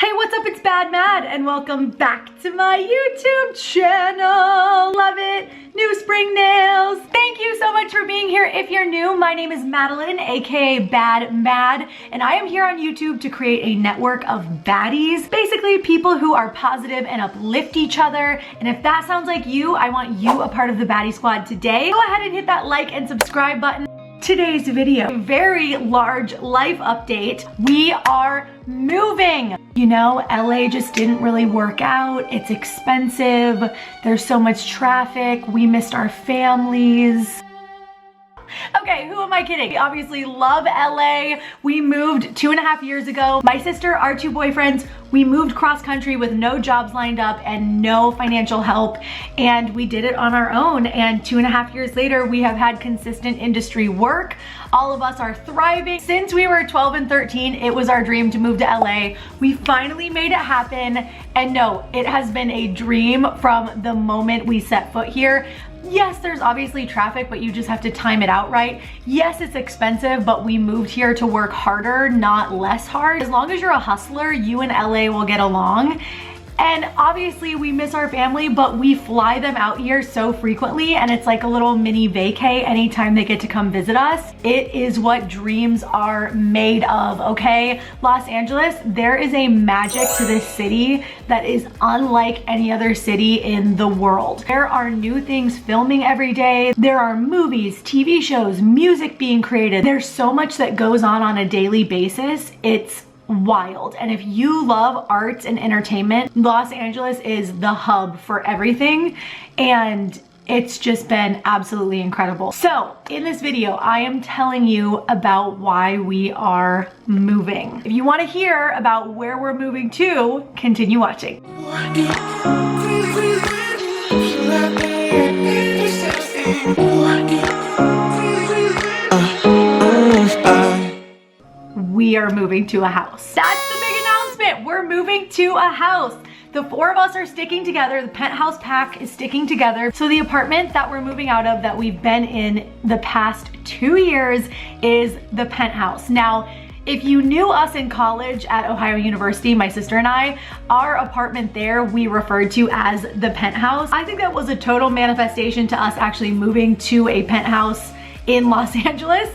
Hey, what's up? It's Bad Mad and welcome back to my YouTube channel. Love it. New spring nails. Thank you so much for being here. If you're new, my name is Madeline, aka Bad Mad, and I am here on YouTube to create a network of baddies. Basically, people who are positive and uplift each other. And if that sounds like you, I want you a part of the baddie squad today. Go ahead and hit that like and subscribe button. Today's video, very large life update. We are moving. You know, LA just didn't really work out. It's expensive. There's so much traffic. We missed our families. Okay, who am I kidding? We obviously love LA. We moved 2.5 years ago. My sister, our two boyfriends, we moved cross country with no jobs lined up and no financial help. And we did it on our own. And 2.5 years later, we have had consistent industry work. All of us are thriving. Since we were 12 and 13, it was our dream to move to LA. We finally made it happen. And no, it has been a dream from the moment we set foot here. Yes, there's obviously traffic, but you just have to time it out right. Yes, it's expensive, but we moved here to work harder, not less hard. As long as you're a hustler, you and LA will get along. And obviously we miss our family, but we fly them out here so frequently, and it's like a little mini vacay anytime they get to come visit us. It is what dreams are made of, okay? Los Angeles, there is a magic to this city that is unlike any other city in the world. There are new things filming every day. There are movies, TV shows, music being created. There's so much that goes on a daily basis. It's wild. And if you love arts and entertainment, Los Angeles is the hub for everything, and it's just been absolutely incredible. So in this video, I am telling you about why we are moving. If you want to hear about where we're moving to, continue watching. We are moving to a house. That's the big announcement. We're moving to a house. The four of us are sticking together. The penthouse pack is sticking together. So the apartment that we're moving out of that we've been in the past 2 years is the penthouse. Now, if you knew us in college at Ohio University, my sister and I, our apartment there we referred to as the penthouse. I think that was a total manifestation to us actually moving to a penthouse in Los Angeles.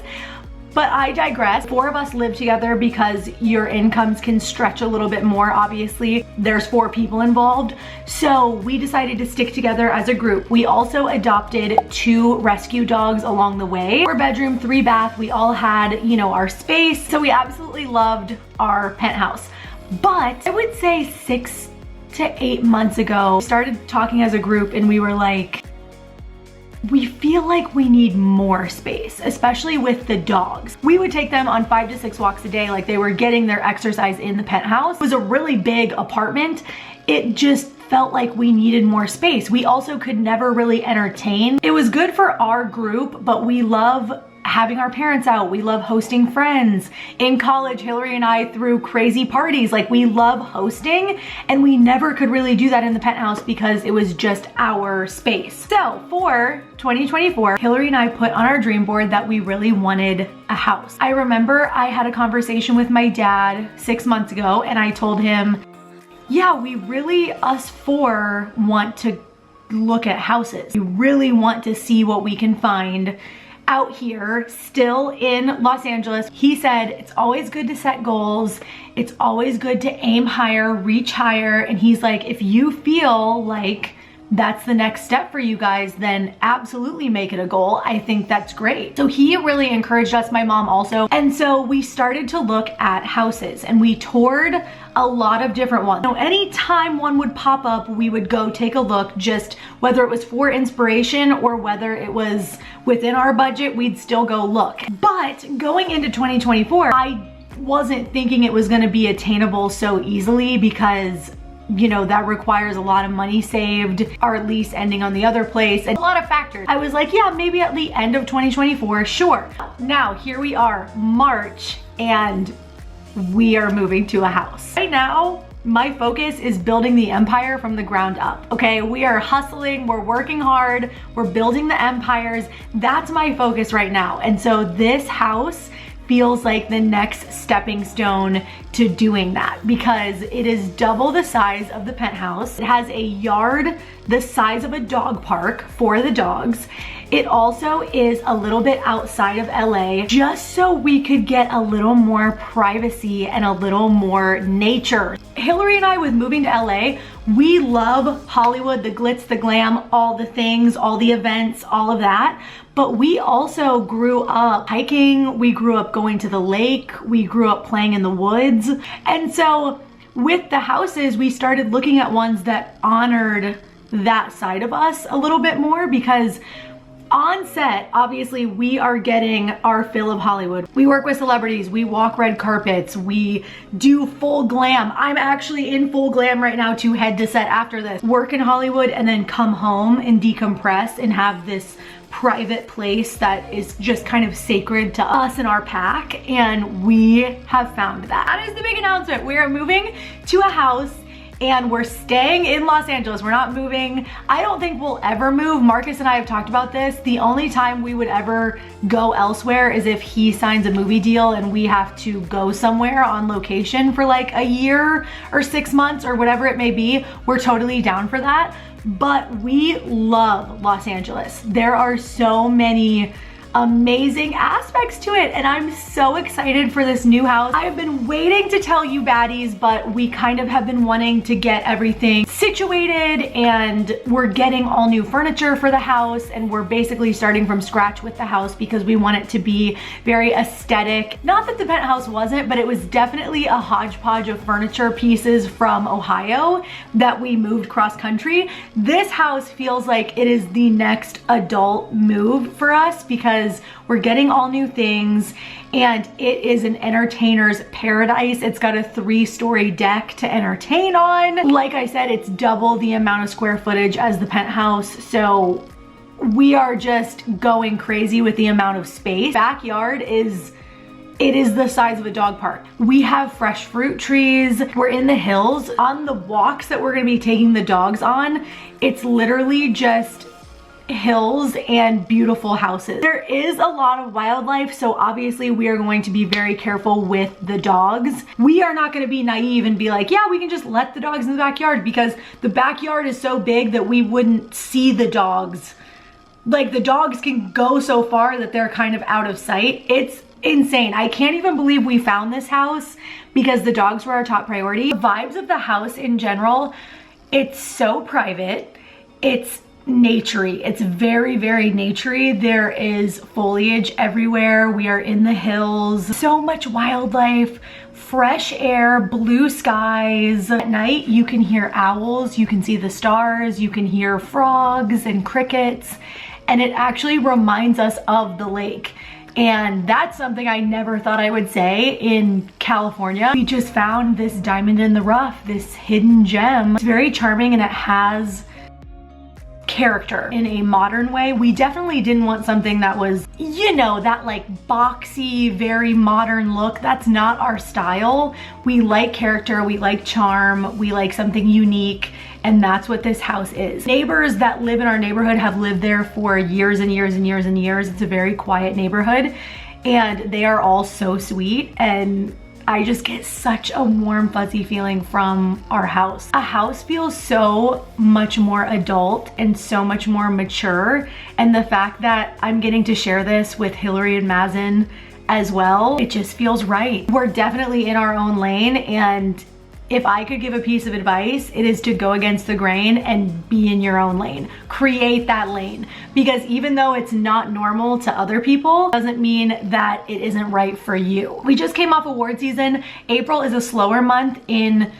But I digress. 4 of us live together because your incomes can stretch a little bit more. Obviously, there's 4 people involved. So we decided to stick together as a group. We also adopted 2 rescue dogs along the way. 4 bedroom, 3 bath. We all had, you know, our space. So we absolutely loved our penthouse. But I would say 6 to 8 months ago, we started talking as a group and we were like, we feel like we need more space, especially with the dogs. We would take them on 5 to 6 walks a day, like they were getting their exercise in the penthouse. It was a really big apartment. It just felt like we needed more space. We also could never really entertain. It was good for our group, but we love having our parents out. We love hosting friends. In college, Hillary and I threw crazy parties. Like, we love hosting, and we never could really do that in the penthouse because it was just our space. So for 2024, Hillary and I put on our dream board that we really wanted a house. I remember I had a conversation with my dad 6 months ago, and I told him, yeah, we really, us 4, want to look at houses. We really want to see what we can find out here still in Los Angeles. He said it's always good to set goals. It's always good to aim higher, reach higher. And he's like, if you feel like that's the next step for you guys, then absolutely make it a goal. I think that's great. So he really encouraged us, my mom also. And so we started to look at houses and we toured a lot of different ones. You know, anytime one would pop up, we would go take a look, just whether it was for inspiration or whether it was within our budget, we'd still go look. But going into 2024, I wasn't thinking it was gonna be attainable so easily because, you know, that requires a lot of money saved, our lease ending on the other place, and a lot of factors. I was like, yeah, maybe at the end of 2024, sure. Now, here we are, March, and we are moving to a house. Right now, my focus is building the empire from the ground up, okay? We are hustling, we're working hard, we're building the empires. That's my focus right now. And so this house feels like the next stepping stone to doing that, because it is double the size of the penthouse. It has a yard the size of a dog park for the dogs. It also is a little bit outside of LA, just so we could get a little more privacy and a little more nature. Hillary and I, with moving to LA, we love Hollywood, the glitz, the glam, all the things, all the events, all of that. But we also grew up hiking, we grew up going to the lake, we grew up playing in the woods. And so with the houses, we started looking at ones that honored that side of us a little bit more, because on set, obviously, we are getting our fill of Hollywood. We work with celebrities, we walk red carpets, we do full glam. I'm actually in full glam right now to head to set after this. Work in Hollywood and then come home and decompress and have this private place that is just kind of sacred to us and our pack, and we have found that. That is the big announcement. We are moving to a house and we're staying in Los Angeles. We're not moving. I don't think we'll ever move. Marcus and I have talked about this. The only time we would ever go elsewhere is if he signs a movie deal and we have to go somewhere on location for like a year or 6 months or whatever it may be. We're totally down for that. But we love Los Angeles. There are so many amazing aspects to it, and I'm so excited for this new house. I've been waiting to tell you baddies, but we kind of have been wanting to get everything situated, and we're getting all new furniture for the house, and we're basically starting from scratch with the house because we want it to be very aesthetic. Not that the penthouse wasn't, but it was definitely a hodgepodge of furniture pieces from Ohio that we moved cross country. This house feels like it is the next adult move for us because we're getting all new things, and it is an entertainer's paradise. It's got a 3-story deck to entertain on. Like I said, it's double the amount of square footage as the penthouse, so we are just going crazy with the amount of space. Backyard is the size of a dog park. We have fresh fruit trees. We're in the hills. On the walks that we're gonna be taking the dogs on, it's literally just hills and beautiful houses. There is a lot of wildlife, so obviously we are going to be very careful with the dogs. We are not going to be naive and be like, yeah, we can just let the dogs in the backyard, because the backyard is so big that we wouldn't see the dogs. Like, the dogs can go so far that they're kind of out of sight. It's insane. I can't even believe we found this house because the dogs were our top priority. The vibes of the house in general, it's so private. It's naturey. It's very, very naturey. There is foliage everywhere. We are in the hills. So much wildlife, fresh air, blue skies. At night, you can hear owls, you can see the stars, you can hear frogs and crickets, and it actually reminds us of the lake. And that's something I never thought I would say in California. We just found this diamond in the rough, this hidden gem. It's very charming, and it has character in a modern way. We definitely didn't want something that was, you know, that like boxy, very modern look. That's not our style. We like character, we like charm, we like something unique, and that's what this house is. Neighbors that live in our neighborhood have lived there for years and years and years and years. It's a very quiet neighborhood, and they are all so sweet, and I just get such a warm, fuzzy feeling from our house. A house feels so much more adult and so much more mature, and the fact that I'm getting to share this with Hillary and Mazen as well, it just feels right. We're definitely in our own lane, and if I could give a piece of advice, it is to go against the grain and be in your own lane. Create that lane. Because even though it's not normal to other people, doesn't mean that it isn't right for you. We just came off award season. April is a slower month in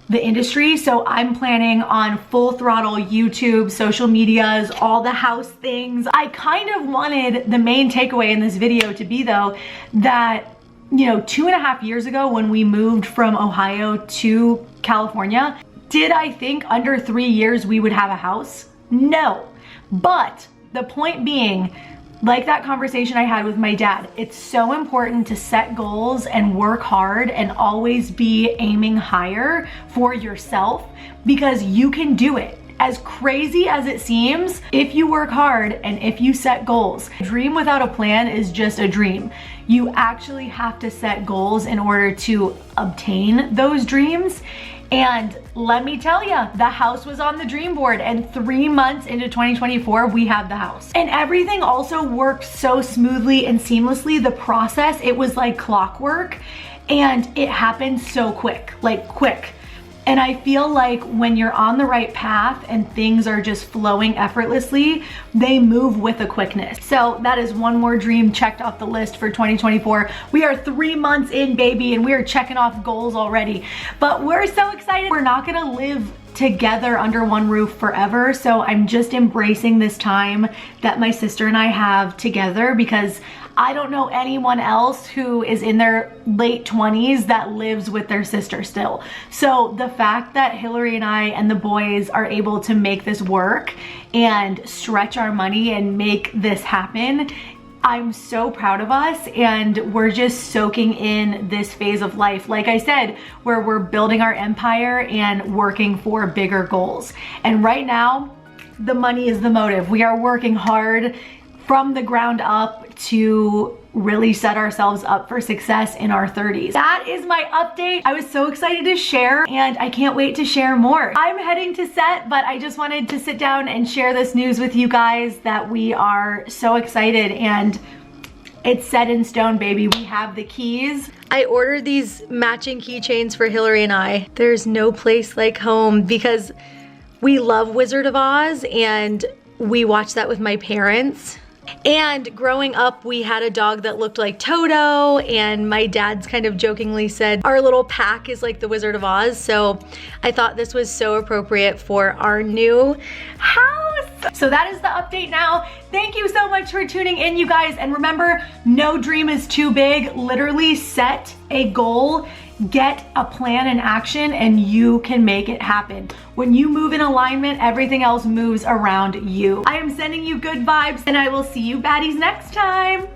the industry, so I'm planning on full throttle YouTube, social medias, all the house things. I kind of wanted the main takeaway in this video to be, though, that, you know, 2.5 years ago when we moved from Ohio to California, did I think under 3 years we would have a house? No. But the point being, like that conversation I had with my dad, it's so important to set goals and work hard and always be aiming higher for yourself, because you can do it. as crazy as it seems, if you work hard and if you set goals, a dream without a plan is just a dream. You actually have to set goals in order to obtain those dreams. And let me tell you, the house was on the dream board, and 3 months into 2024, we have the house. And everything also worked so smoothly and seamlessly. The process, it was like clockwork, and it happened so quick, like quick. And I feel like when you're on the right path and things are just flowing effortlessly, they move with a quickness. So that is one more dream checked off the list for 2024. We are 3 months in, baby, and we are checking off goals already. But we're so excited. We're not gonna live together under one roof forever. So I'm just embracing this time that my sister and I have together, because I don't know anyone else who is in their late 20s that lives with their sister still. So the fact that Hillary and I and the boys are able to make this work and stretch our money and make this happen, I'm so proud of us, and we're just soaking in this phase of life, like I said, where we're building our empire and working for bigger goals. And right now, the money is the motive. We are working hard from the ground up to really set ourselves up for success in our 30s. That is my update. I was so excited to share, and I can't wait to share more. I'm heading to set, but I just wanted to sit down and share this news with you guys that we are so excited, and it's set in stone, baby. We have the keys. I ordered these matching keychains for Hillary and I. There's no place like home, because we love Wizard of Oz, and we watched that with my parents. And growing up, we had a dog that looked like Toto, and my dad's kind of jokingly said our little pack is like the Wizard of Oz. So I thought this was so appropriate for our new house. So that is the update now. Thank you so much for tuning in, you guys. And remember, no dream is too big. Literally set a goal, get a plan in action, and you can make it happen. When you move in alignment, everything else moves around you. I am sending you good vibes, and I will see you baddies next time.